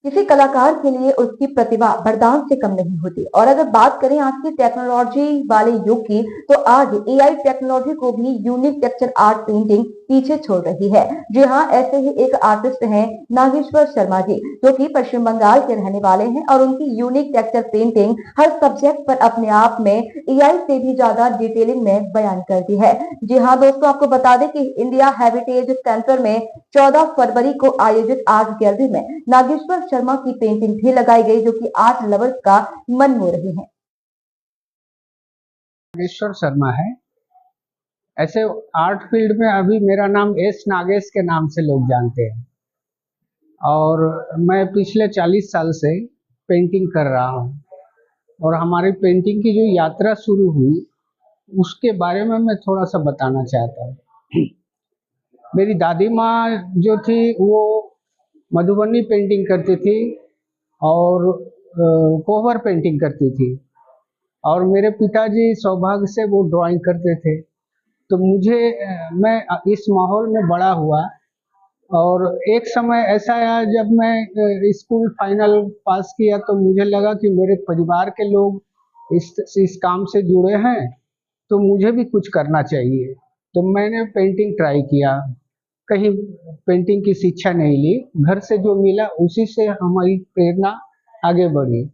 किसी कलाकार के लिए उसकी प्रतिभा वरदान से कम नहीं होती। और अगर बात करें आज की टेक्नोलॉजी वाले युग की, तो आज एआई टेक्नोलॉजी को भी यूनिक टेक्सचर आर्ट पेंटिंग पीछे छोड़ रही है। जी हाँ, ऐसे ही एक आर्टिस्ट हैं नागेश्वर शर्मा जी, जो कि पश्चिम बंगाल के रहने वाले हैं और उनकी यूनिक टेक्सचर पेंटिंग हर सब्जेक्ट पर अपने आप में एआई से भी ज्यादा डिटेलिंग में बयान करती है। जी हाँ दोस्तों, आपको बता दें कि इंडिया हेरिटेज सेंटर में 14 फरवरी को आयोजित आर्ट गैलरी में नागेश्वर शर्मा की पेंटिंग भी लगाई गई, जो कि आर्ट लवर्स का मन मोह रही है। नागेश्वर शर्मा है। ऐसे आर्ट फील्ड में अभी मेरा नाम एस नागेश के नाम से लोग जानते हैं और मैं पिछले 40 साल से पेंटिंग कर रहा हूँ। और हमारी पेंटिंग की जो यात्रा शुरू हुई उसके बारे में मैं थोड़ा सा बताना चाहता हूँ। मेरी दादी माँ जो थी वो मधुबनी पेंटिंग करती थी और कोहबर पेंटिंग करती थी, और मेरे पिताजी सौभाग्य से वो ड्राइंग करते थे। तो मैं इस माहौल में बड़ा हुआ और एक समय ऐसा आया जब मैं स्कूल फाइनल पास किया तो मुझे लगा कि मेरे परिवार के लोग इस काम से जुड़े हैं तो मुझे भी कुछ करना चाहिए। तो मैंने पेंटिंग ट्राई किया, कहीं पेंटिंग की शिक्षा नहीं ली, घर से जो मिला उसी से हमारी प्रेरणा आगे बढ़ी।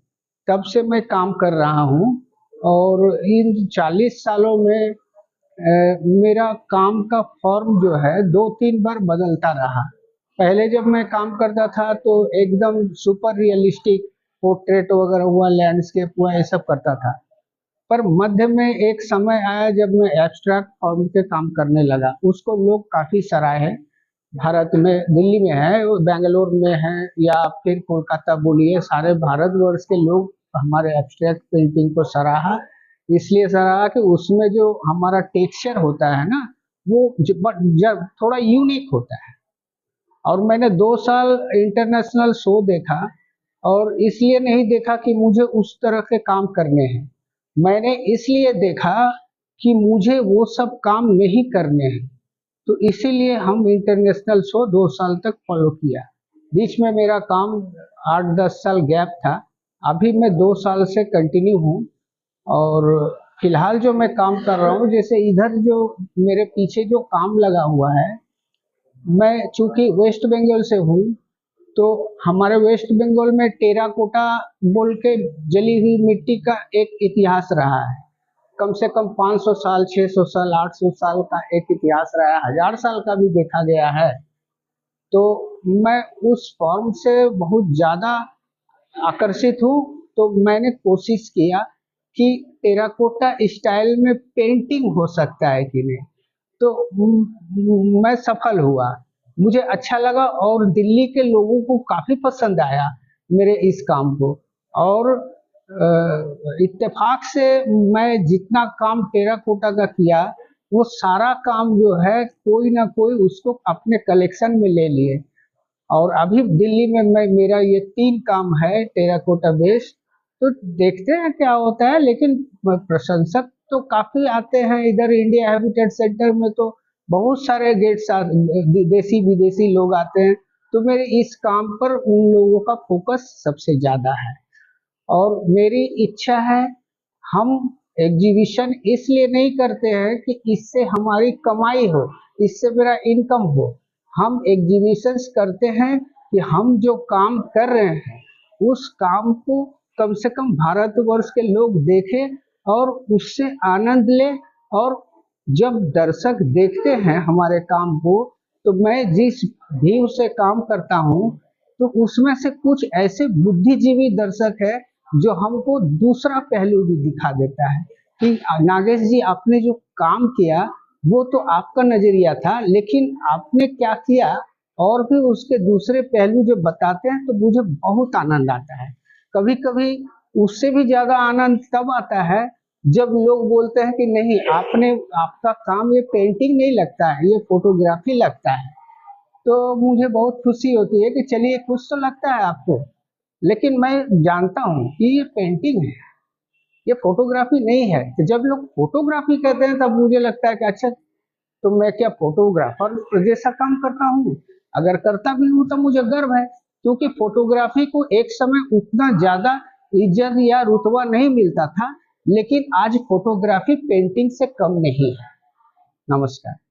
तब से मैं काम कर रहा हूँ और इन 40 सालों में मेरा काम का फॉर्म जो है 2-3 बार बदलता रहा। पहले जब मैं काम करता था तो एकदम सुपर रियलिस्टिक पोर्ट्रेट वगैरह हुआ, लैंडस्केप हुआ, ये सब करता था। पर मध्य में एक समय आया जब मैं एब्स्ट्रैक्ट फॉर्म के काम करने लगा। उसको लोग काफ़ी सराहे। भारत में दिल्ली में है, बेंगलोर में है, या फिर कोलकाता बोलिए, सारे भारतवर्ष के लोग हमारे एब्स्ट्रैक्ट पेंटिंग को सराहा। इसलिए सराहा कि उसमें जो हमारा टेक्सचर होता है ना, वो जब थोड़ा यूनिक होता है। और मैंने 2 साल इंटरनेशनल शो देखा और इसलिए नहीं देखा कि मुझे उस तरह के काम करने हैं, मैंने इसलिए देखा कि मुझे वो सब काम नहीं करने हैं। तो इसीलिए हम इंटरनेशनल शो 2 साल तक फॉलो किया। बीच में मेरा काम 8-10 साल गैप था। अभी मैं 2 साल से कंटिन्यू हूँ और फिलहाल जो मैं काम कर रहा हूँ, जैसे इधर जो मेरे पीछे जो काम लगा हुआ है, मैं चूंकि वेस्ट बंगाल से हूँ तो हमारे वेस्ट बंगाल में टेराकोटा बोल के जली हुई मिट्टी का एक इतिहास रहा है। कम से कम 500 साल, 600 साल, 800 साल का एक इतिहास रहा है, 1000 साल का भी देखा गया है। तो मैं उस फॉर्म से बहुत ज़्यादा आकर्षित हूँ। तो मैंने कोशिश किया कि टेराकोटा स्टाइल में पेंटिंग हो सकता है कि नहीं। तो मैं सफल हुआ, मुझे अच्छा लगा और दिल्ली के लोगों को काफ़ी पसंद आया मेरे इस काम को। और इत्तेफाक से मैं जितना काम टेराकोटा का किया वो सारा काम जो है कोई ना कोई उसको अपने कलेक्शन में ले लिए। और अभी दिल्ली में मेरा ये 3 काम है टेराकोटा बेस्ड। तो देखते हैं क्या होता है, लेकिन प्रशंसक तो काफी आते हैं इधर इंडिया हैबिटेट सेंटर में। तो बहुत सारे देसी विदेशी लोग आते हैं। तो मेरे इस काम पर उन लोगों का फोकस सबसे ज्यादा है और मेरी इच्छा है, हम एग्जीबिशन इसलिए नहीं करते हैं कि इससे हमारी कमाई हो, इससे मेरा इनकम हो। हम एग्जीबिशंस करते हैं कि हम जो काम कर रहे हैं उस काम को कम से कम भारतवर्ष के लोग देखें और उससे आनंद लें। और जब दर्शक देखते हैं हमारे काम को, तो मैं जिस व्यू से काम करता हूँ तो उसमें से कुछ ऐसे बुद्धिजीवी दर्शक है जो हमको दूसरा पहलू भी दिखा देता है कि नागेश जी आपने जो काम किया वो तो आपका नजरिया था, लेकिन आपने क्या किया, और भी उसके दूसरे पहलू जो बताते हैं तो मुझे बहुत आनंद आता है। कभी कभी उससे भी ज्यादा आनंद तब आता है जब लोग बोलते हैं कि नहीं, आपका काम ये पेंटिंग नहीं लगता है, ये फोटोग्राफी लगता है। तो मुझे बहुत खुशी होती है कि चलिए कुछ तो लगता है आपको, लेकिन मैं जानता हूँ कि ये पेंटिंग है, ये फोटोग्राफी नहीं है। तो जब लोग फोटोग्राफी कहते हैं तब मुझे लगता है कि अच्छा, तो मैं क्या फोटोग्राफर जैसा काम करता हूँ? अगर करता भी हूँ तो मुझे गर्व है क्योंकि फोटोग्राफी को एक समय उतना ज्यादा इज्जत या रुतबा नहीं मिलता था, लेकिन आज फोटोग्राफी पेंटिंग से कम नहीं है। नमस्कार।